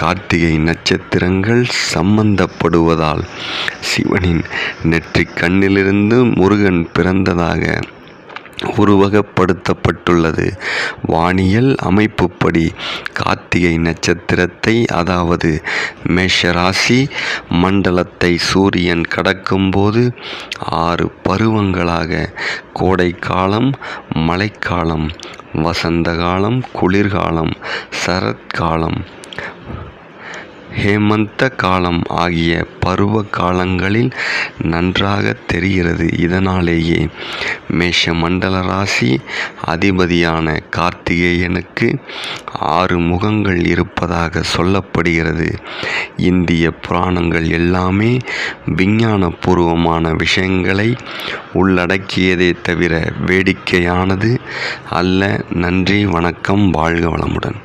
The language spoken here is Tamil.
கார்த்திகை நட்சத்திரங்கள் சம்பந்தப்படுவதால் சிவனின் நெற்றிக் கண்ணிலிருந்து முருகன் பிறந்ததாக உருவகப்படுத்தப்பட்டுள்ளது. வானியல் அமைப்புப்படி கார்த்திகை நட்சத்திரத்தை, அதாவது மேஷராசி மண்டலத்தை சூரியன் கடக்கும்போது 6 பருவங்களாக கோடைக்காலம், மழைக்காலம், வசந்த காலம், குளிர்காலம், சரத்காலம், ஹேமந்த காலம் ஆகிய பருவ காலங்களில் நன்றாக தெரிகிறது. இதனாலேயே மேஷ மண்டல ராசி அதிபதியான கார்த்திகேயனுக்கு 6 முகங்கள் இருப்பதாக சொல்லப்படுகிறது. இந்திய புராணங்கள் எல்லாமே விஞ்ஞானபூர்வமான விஷயங்களை உள்ளடக்கியதே தவிர வேடிக்கையானது அல்ல. நன்றி, வணக்கம், வாழ்க வளமுடன்.